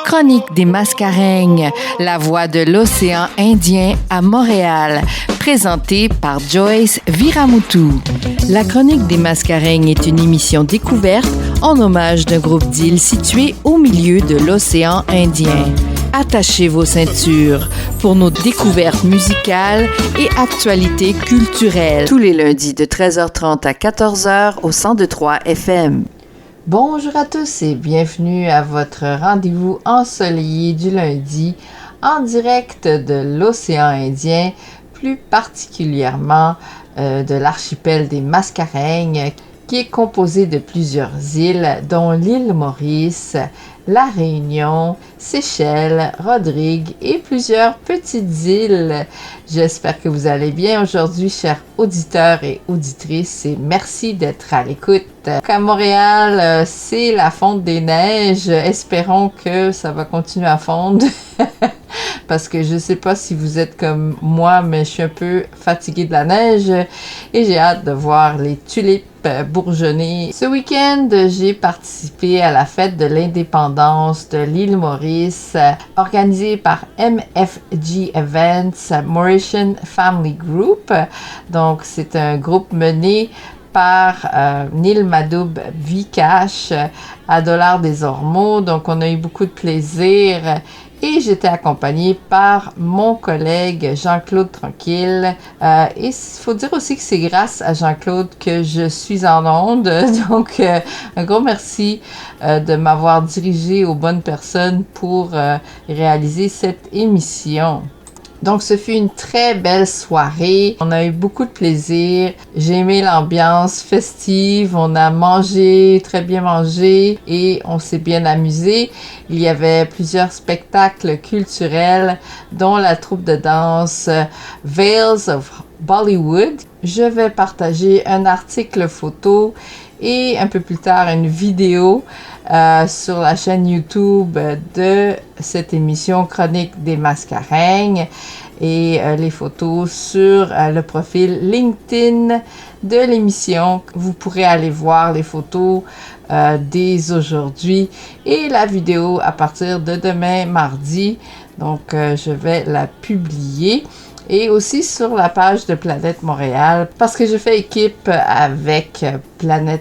Chronique des Mascareignes, la voix de l'océan Indien à Montréal, présentée par Joyce Viramutu. La Chronique des Mascareignes est une émission découverte en hommage d'un groupe d'îles situé au milieu de l'océan Indien. Attachez vos ceintures pour nos découvertes musicales et actualités culturelles. Tous les lundis de 13h30 à 14h au 102.3 FM. Bonjour à tous et bienvenue à votre rendez-vous ensoleillé du lundi en direct de l'océan Indien, plus particulièrement de l'archipel des Mascareignes, qui est composé de plusieurs îles, dont l'île Maurice, la Réunion, Seychelles, Rodrigue et plusieurs petites îles. J'espère que vous allez bien aujourd'hui, chers auditeurs et auditrices, et merci d'être à l'écoute. À Montréal, c'est la fonte des neiges. Espérons que ça va continuer à fondre. Parce que je ne sais pas si vous êtes comme moi, mais je suis un peu fatiguée de la neige et j'ai hâte de voir les tulipes bourgeonner. Ce week-end, j'ai participé à la fête de l'indépendance de l'île Maurice, organisée par MFG Events, Mauritian Family Group. Donc, c'est un groupe mené par Neil Madoub Vikash à Dollars des Ormeaux. Donc, on a eu beaucoup de plaisir. Et j'étais accompagnée par mon collègue Jean-Claude Tranquille. Et il faut dire aussi que c'est grâce à Jean-Claude que je suis en onde. Donc, un gros merci de m'avoir dirigé aux bonnes personnes pour réaliser cette émission. Donc, ce fut une très belle soirée. On a eu beaucoup de plaisir. J'ai aimé l'ambiance festive. On a mangé, très bien mangé et on s'est bien amusé. Il y avait plusieurs spectacles culturels, dont la troupe de danse Veils of Bollywood. Je vais partager un article photo et un peu plus tard une vidéo sur la chaîne YouTube de cette émission Chronique des Mascareignes et les photos sur le profil LinkedIn de l'émission. Vous pourrez aller voir les photos dès aujourd'hui et la vidéo à partir de demain mardi. Donc, je vais la publier. Et aussi sur la page de Planète Montréal, parce que je fais équipe avec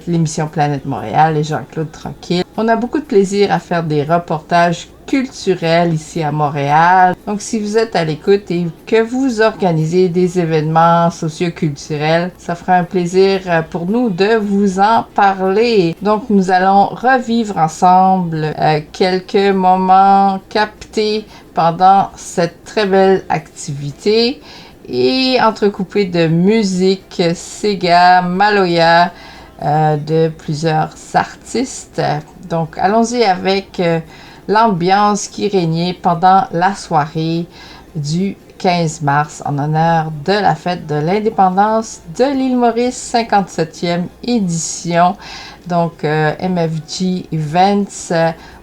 l'émission Planète Montréal et Jean-Claude Tranquille. On a beaucoup de plaisir à faire des reportages culturels ici à Montréal. Donc, si vous êtes à l'écoute et que vous organisez des événements socioculturels, ça fera un plaisir pour nous de vous en parler. Donc, nous allons revivre ensemble quelques moments captés pendant cette très belle activité et entrecoupé de musique, Sega, Maloya, de plusieurs artistes. Donc, allons-y avec l'ambiance qui régnait pendant la soirée du 15 mars en honneur de la fête de l'indépendance de l'île Maurice, 57e édition. Donc, MFG Events,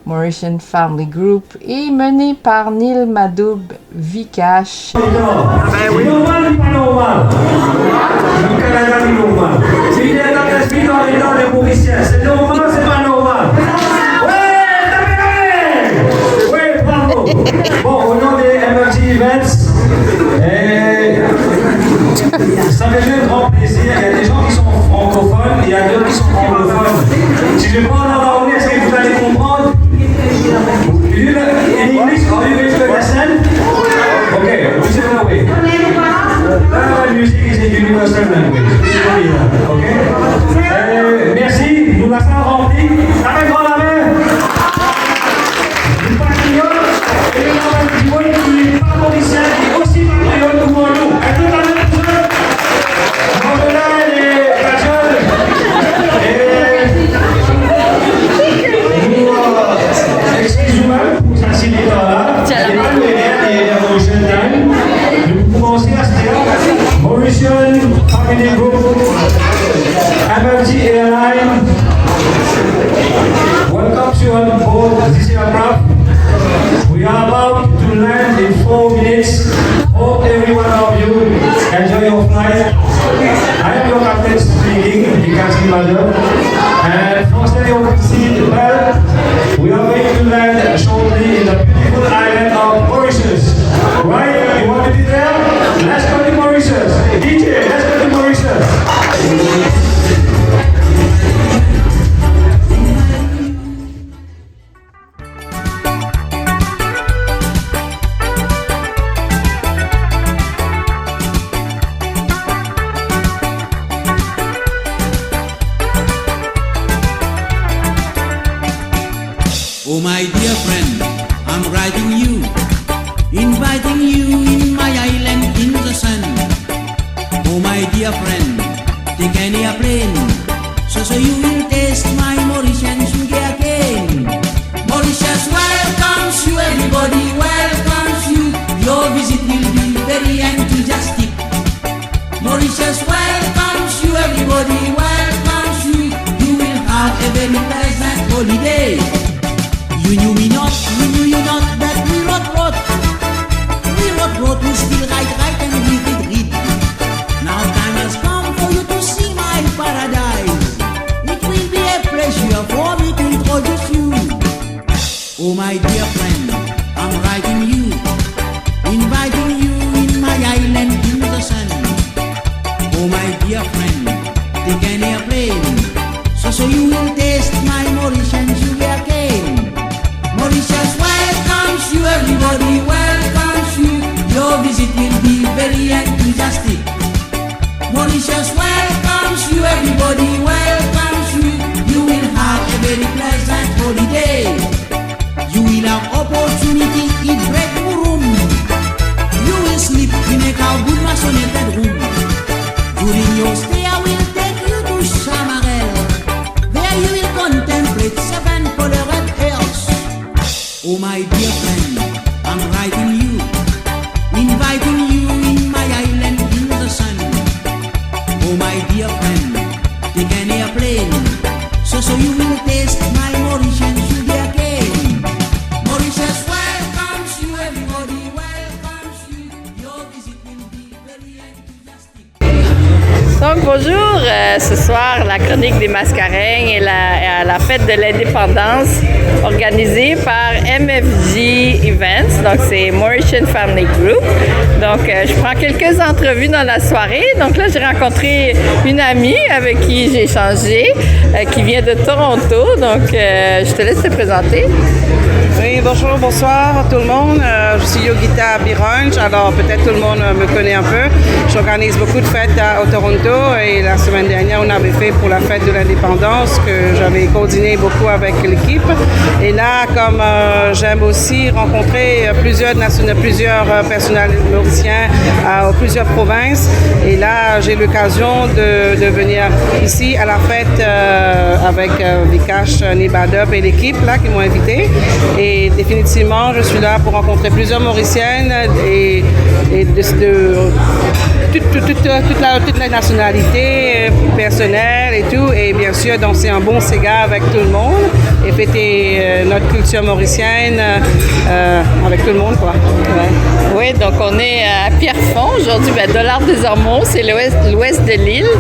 Mauritian Family Group, est mené par Neil Madoub Vikash. Bon, au nom des MFG Events, ça me fait un grand plaisir. Il y a des gens qui sont francophones et il y a d'autres qui sont anglophones. Si je parle en anglais, est-ce que vous allez comprendre? In English, are you going to understand? Okay, whichever way. Music is a universal language. Okay? Merci, nous la sommes remplis. Avec grand la main. Et le nom du monde qui est pas mauricien, qui est aussi patriote comme nous. Et tout à l'heure, Montréal et Cajol. Et excusez-moi pour cette cinéma-là. Il y a pas de médias et Mauritian Time. Nous commençons à se dire Mauritian Family Group, MFG Airline. Welcome to on board this aircraft. We are about to land in 4 minutes. Hope every one of you enjoy your flight. I am your captain speaking, Vikash Madoub. And firstly, over to see the bell. We are going to land shortly in the beautiful island of Mauritius. Right? You want to be there? Let's go to Mauritius. DJ, let's go to Mauritius. Oh my dear friend, I'm writing you, inviting you in my island in the sun. Oh my dear friend, take any airplane, so you will taste my Mauritian sugar cane. Mauritius welcomes you, everybody welcomes you. Your visit will be very enthusiastic. Mauritius welcomes you, everybody welcomes you. You will have a very pleasant holiday. You knew me not, you knew you not that we wrote. We still write and read. Now time has come for you to see my paradise. It will be a pleasure for me to introduce you. Oh my dear friend, I'm writing you, inviting you in my island in the sun. Oh my dear friend, take an airplane, so you will taste my Mauritian sugar cane. Mauritius welcomes you, everybody welcomes you. Your visit will be very enthusiastic. Mauritius welcomes you, everybody welcomes you. You will have a very pleasant holiday. You will have opportunity in break room. You will sleep in a good masonated room. During your stay, I will take you to Chamarel. There you will contemplate 7 colored earths. Oh my dear friend, I'm writing you, inviting you in my island in the sun. Oh my dear friend, take an airplane, so you will taste my Mauritian sugar cane. Mauritius welcomes you, everybody welcomes you. Your visit will be very enthusiastic. Donc bonjour, ce soir la chronique des Mascareignes et la fête de l'indépendance organisée par MFG Events, donc c'est Mauritian Family Group. Donc je prends quelques entrevues dans la soirée. Donc là j'ai rencontré une amie avec qui j'ai échangé, qui vient de Toronto. Donc je te laisse te présenter. Oui, bonjour, bonsoir tout le monde. Je suis Yogita Bironge, alors peut-être tout le monde me connaît un peu. J'organise beaucoup de fêtes au Toronto et la semaine dernière, on avait fait pour la fête de l'indépendance que j'avais coordonné beaucoup avec l'équipe. Et là, comme j'aime aussi rencontrer plusieurs personnels mauriciens plusieurs provinces, et là, j'ai l'occasion de venir ici à la fête avec Vikash Nibadop et l'équipe là qui m'ont invité. Et définitivement, je suis là pour rencontrer plusieurs Mauriciennes et toute la nationalité personnelle et tout. Et bien sûr, danser un bon cigare avec tout le monde et fêter notre culture mauricienne avec tout le monde, quoi. Ouais. Oui, donc on est à Pierrefonds aujourd'hui, Dollard des Ormeaux, c'est l'ouest de l'île.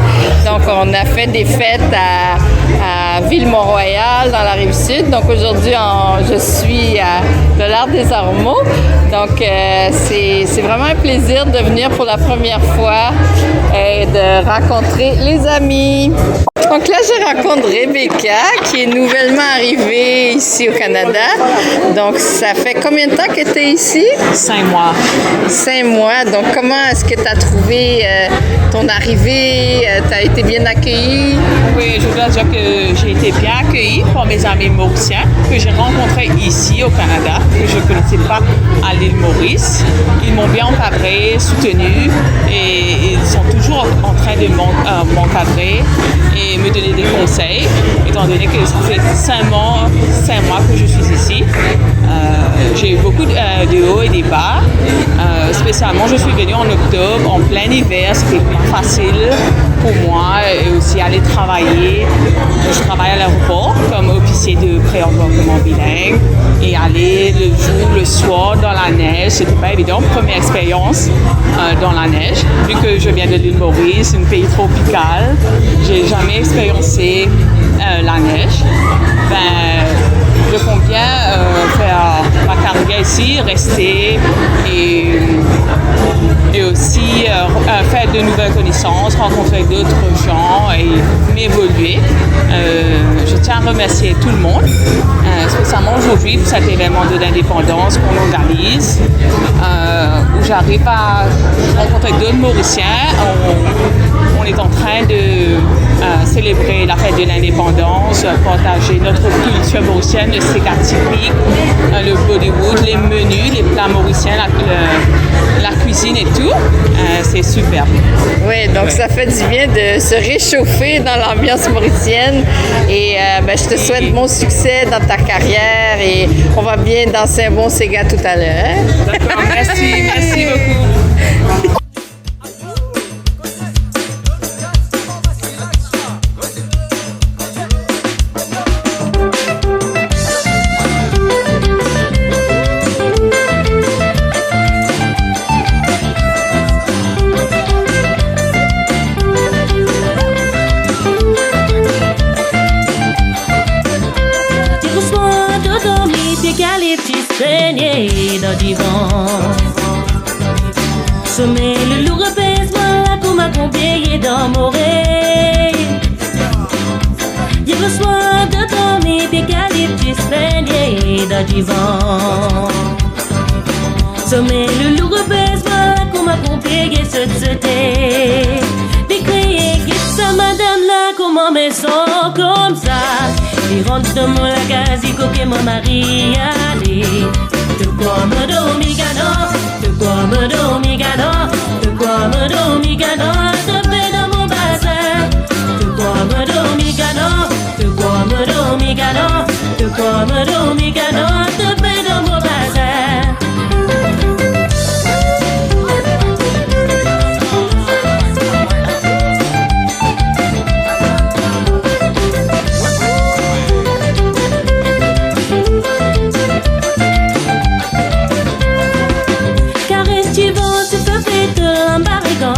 Donc on a fait des fêtes à Ville-Mont-Royal, dans la Rive-Sud. Donc aujourd'hui, je suis à Dollard des Ormeaux. Donc c'est vraiment un plaisir de venir pour la première fois et de rencontrer les amis. Donc là, je rencontre Rebecca, qui est nouvellement arrivée ici au Canada. Donc, ça fait combien de temps que tu es ici? 5 mois. 5 mois. Donc, comment est-ce que tu as trouvé ton arrivée? Tu as été bien accueillie? Oui, je dois dire que j'ai été bien accueillie par mes amis mauriciens que j'ai rencontrés ici au Canada, que je ne connaissais pas à l'île Maurice. Ils m'ont bien encadré, soutenu et ils sont toujours en train de m'encadrer et me donner des conseils, étant donné que ça fait 5 mois que je suis ici. J'ai eu beaucoup de hauts et des bas. Spécialement, je suis venue en octobre, en plein hiver. C'était pas facile pour moi et aussi aller travailler. Je travaille à l'aéroport comme officier de pré-embarquement bilingue et aller le jour, le soir dans la neige, c'était pas évident. Première expérience dans la neige, vu que je viens de l'île Maurice, un pays tropical. J'ai jamais expériencé la neige. je compte bien faire ma carrière ici, rester et aussi faire de nouvelles connaissances, rencontrer d'autres gens et m'évoluer. Je tiens à remercier tout le monde, spécialement aujourd'hui pour cet événement de l'indépendance qu'on organise, où j'arrive à rencontrer d'autres Mauriciens. On est en train de célébrer la fête de l'indépendance, partager notre culture mauricienne, le séga typique, le Bollywood, les menus, les plats mauriciens, la cuisine et tout. C'est super. Oui, donc ça fait du bien de se réchauffer dans l'ambiance mauricienne et je te souhaite bon succès dans ta carrière et on va bien danser un bon séga tout à l'heure. Hein? D'accord, merci beaucoup. Sommet le lourd apaisement là qu'on m'a convié dans mon oreille. Il reçoit de dormir des calyptus baignés dans du vent. Sommet le lourd apaisement là qu'on m'a convié ce sauté. Des criers qui ça madame là comment me sent comme ça. Il rentre dans mon lagasico que mon mari allait. De quoi me domigano, de quoi me domigano, de quoi me domigano, de paix dans mon bassin. De quoi me domigano, de quoi me domigano, de quoi me domigano, de paix dans mon bassin.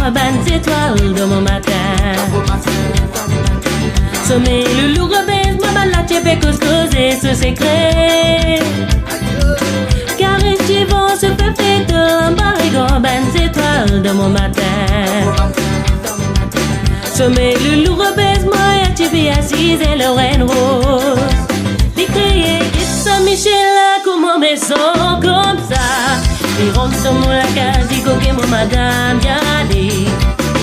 Bandes étoiles de mon matin. Sommet le lourd baise, maman la tchèpe cause ce secret. Car estivant se fait fête un barrigan, bandes étoiles de mon matin. Sommet le lourd baise, moi la tchèpe assise et le reine rose. Les criers et Saint-Michel comment me sent comme ça. Il rentre dans mon lacasico que mon madame vient aller.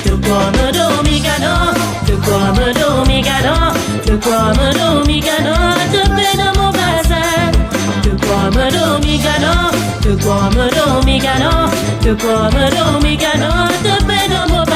De quoi me domigano, de quoi me domigano, de quoi me domigano, de paix dans mon bassin. De quoi me domigano, de quoi me domigano, de quoi me domigano, de paix dans mon bassin.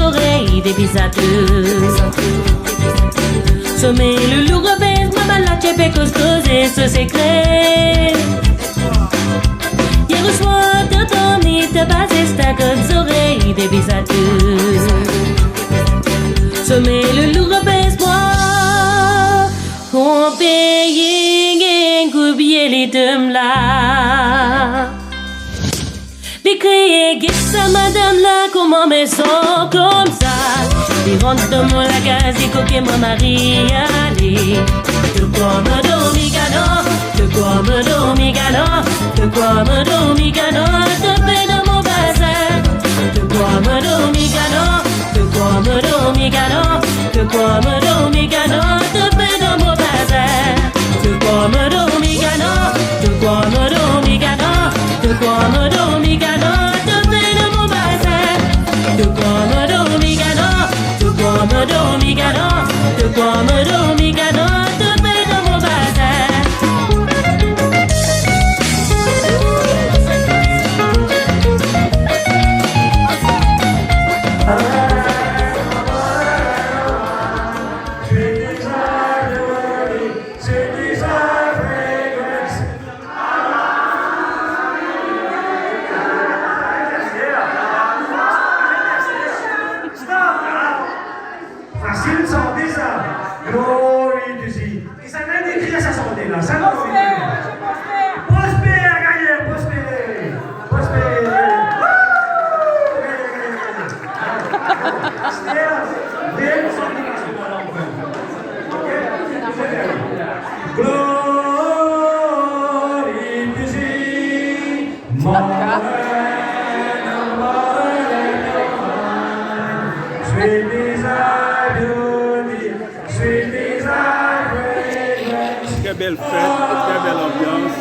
Oreilles des bisateux. Sommet le lourd baise, maman la tchèpe cause ce secret. Il reçoit de dormir, te bases ta godes oreilles des bisateux. Sommet le lourd baise, moi, qu'on paye un coupier les deux là. Des criers qui ça madame là comment me sent comme ça. Ils rentrent dans mon lagasico que mon mari allait. De quoi me domigano, de quoi me domigano, de quoi me domigano, de paix dans mon bassin. De quoi me domigano, de quoi me domigano, de quoi me domigano, de paix dans mon bassin. De quoi me domigano, de quoi me domigano, de quoi me domigano, de paix dans mon bassin. De quoi me domigano, de quoi me domigano, de quoi me domigano, de paix dans mon bassin. Glory to thee. Et ça vient d'écrire sa santé là. Ça va prospère, gagnez, prospère. Prospère. Glory to thee. Sweet desire, beauty, sweet desire, fragrance. Très belle fête, très belle ambiance.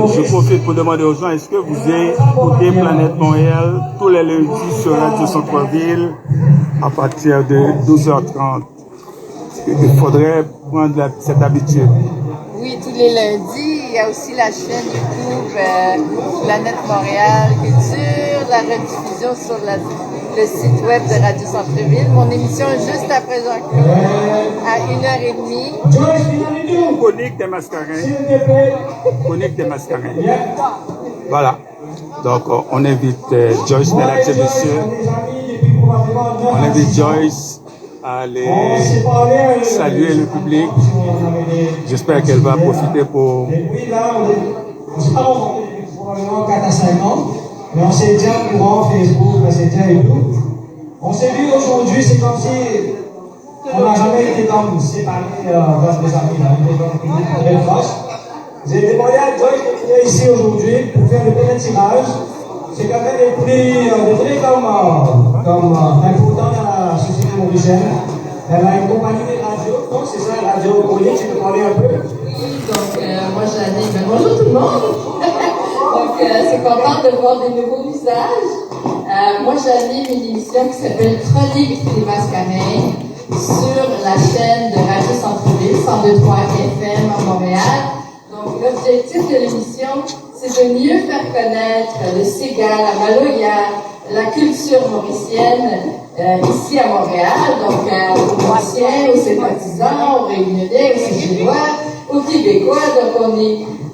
Nous sommes Je profite pour demander aux gens, est-ce que vous écoutez Planète Montréal tous les lundis sur Radio Centre-Ville à partir de 12h30? Il faudrait prendre cette habitude. Oui, tous les lundis. Il y a aussi la chaîne YouTube Planète Montréal Culture, la rediffusion sur le site web de Radio Centre-Ville. Mon émission est juste après Jean-Claude à 1h30. Chronique des mascarins. Chronique des mascarins. Voilà. Donc, on invite Joyce, mesdames et messieurs. On invite Joyce à aller saluer le public. J'espère qu'elle va profiter pour... Depuis là, on s'est pas rencontrés probablement 4 à 5 ans, mais on s'est déjà courant Facebook, Messenger et tout. On s'est vu aujourd'hui, c'est comme si on n'a jamais été comme séparés dans des amis, là. On était très proches. J'ai demandé à Joyce de venir ici aujourd'hui pour faire le premier tirage. C'est quand même des prix comme important dans la société mauricienne. Elle a une compagnie de radio, donc c'est ça, Radio Chronique, tu peux parler un peu? Oui, donc moi j'anime. Bonjour tout le monde! Donc c'est content de voir des nouveaux visages. Moi j'anime une émission qui s'appelle Chronique des mascarins sur la chaîne de Radio Centre-Ville, 102.3 FM à Montréal. Donc l'objectif de l'émission, c'est de mieux faire connaître le Ségal, la Maloya, la culture mauricienne ici à Montréal, donc aux Mauriciens, aux sympathisants, aux Réunionnais, aux Cégilois, aux Québécois. Donc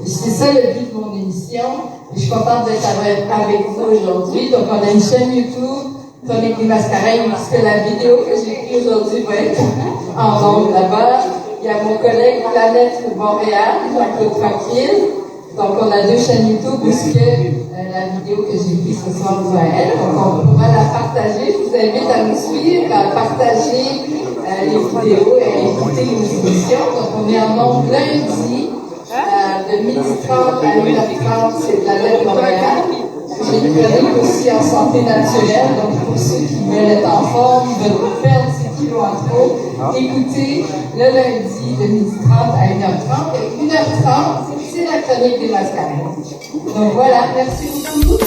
c'est ça le but de mon émission. Et je suis contente d'être avec vous aujourd'hui. Donc on a une chaîne YouTube, Chronique des mascarins, puisque la vidéo que j'ai prise aujourd'hui va être en ondes là-bas. Il y a mon collègue Planète Montréal, Jean-Claude Tranquille. Donc, on a 2 chaînes YouTube puisque la vidéo que j'ai prise ce soir va elle. Donc, on pourra la partager. Je vous invite à nous suivre, à partager les vidéos et à écouter les émissions. Donc, on est en nombre lundi de 12h30 à 1h30, c'est Planète Montréal. J'ai une chronique aussi en santé naturelle. Donc, pour ceux qui veulent être en forme, qui veulent perdre ces kilos en trop, écoutez le lundi de 12h30 à 1h30. Et 1h30, c'est la chronique des mascarins. Donc voilà, merci beaucoup.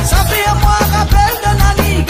Safi ya mwa kapel de nani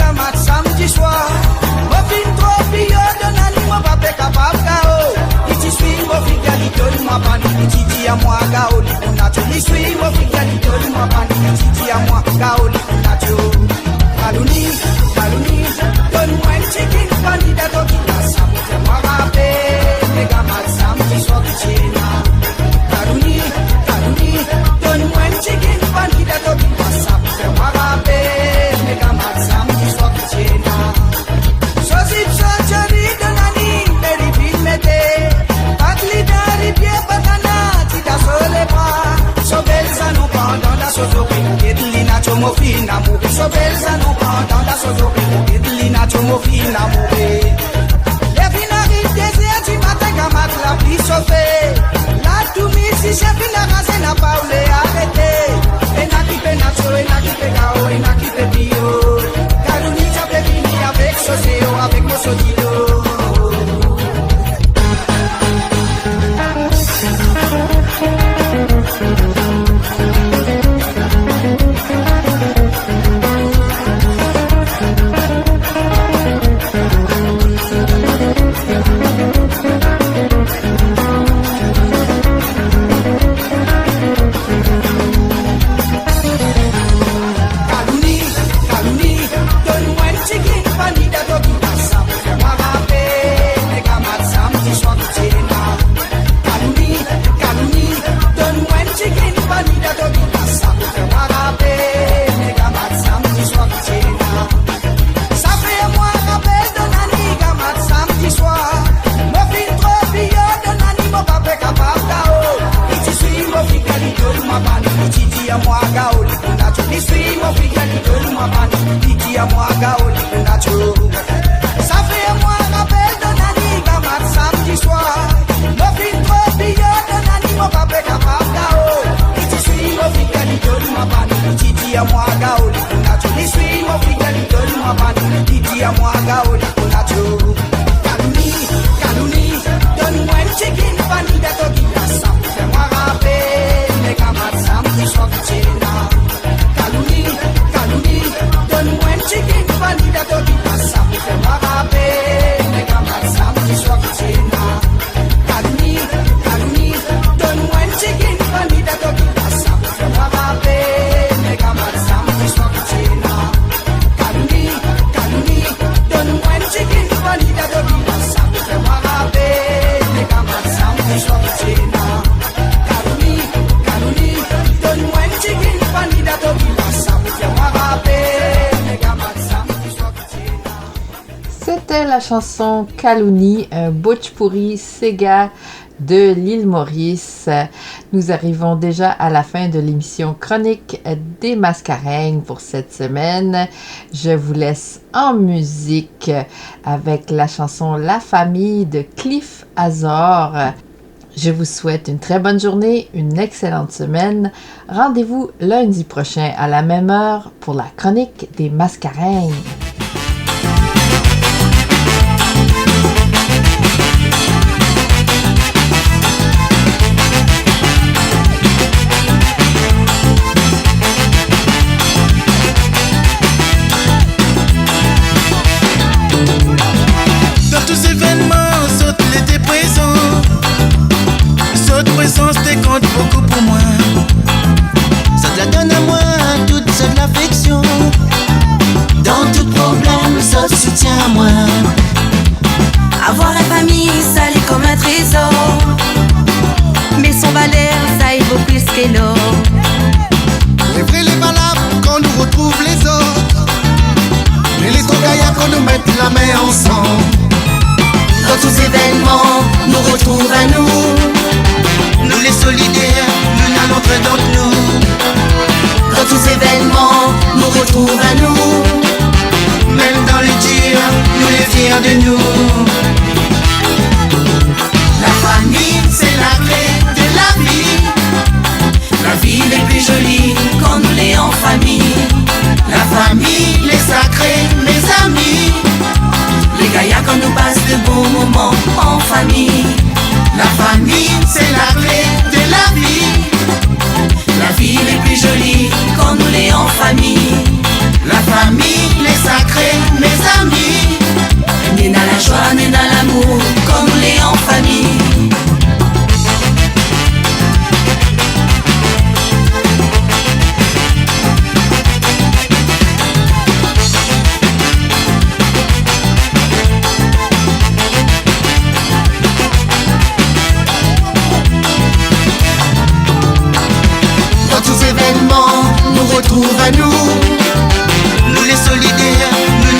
Lina chomofina mube sobelza no panda sozo Lina chomofina mube Definari désert tu matin gamat la pluie chauffée La toumi si chef na rase na paule arrêté Enaki penacho enaki pegao enaki pepio Karuni chape vini avec soseo avec mo sodido La chanson Kalouni, un Bhojpuri Sega de l'île Maurice. Nous arrivons déjà à la fin de l'émission Chronique des Mascareignes pour cette semaine. Je vous laisse en musique avec la chanson La Famille de Cliff Azor. Je vous souhaite une très bonne journée, une excellente semaine. Rendez-vous lundi prochain à la même heure pour la Chronique des Mascareignes. Compte beaucoup pour moi. Ça te la donne à moi, toute cette affection. Dans tout problème, ça te soutient à moi. Avoir une famille, ça l'est comme un trésor. Mais son valeur, ça il vaut plus que l'or. Les vrais, les valables, qu'on nous retrouve les autres. Et les trop gaillards, qu'on nous mette la main ensemble. Dans tous événements, nous retrouve à nous. Nous les solidaires, nous n'allons très d'entre nous. Dans tous événements, nous retrouve à nous. Même dans les durs, nous les fiers de nous. La famille, c'est la clé de la vie. La vie est plus jolie quand nous l'est en famille. La famille, les sacrés, mes amis. Les gaillards quand nous passent de bons moments en famille. La famille, c'est la clé de la vie. La vie est plus jolie quand nous l'est en famille. La famille, les sacrés, mes amis. Né dans la joie, né dans l'amour, quand nous l'est en famille. Nous retrouve à nous. Nous les solidaires, nous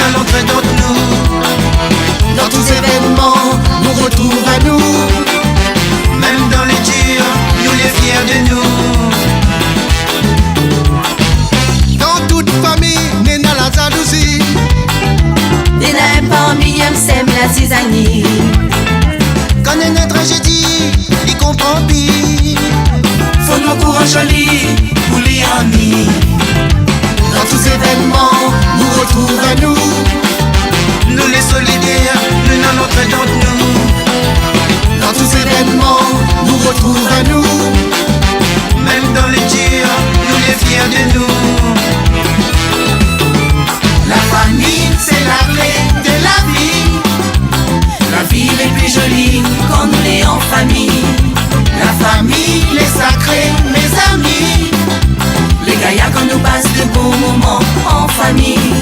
passe de bons moments en famille.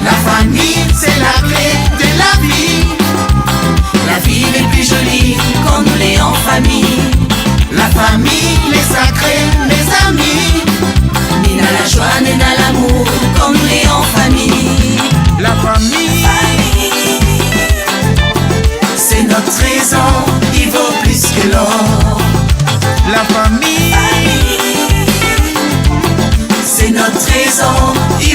La famille, c'est la clé de la vie. La vie est plus jolie quand nous l'est en famille. La famille, les sacrés, les amis. Ni dans la joie, ni dans l'amour, quand nous l'est en famille. La famille, c'est notre trésor, il vaut plus que l'or. la famille, C'est notre trésor, il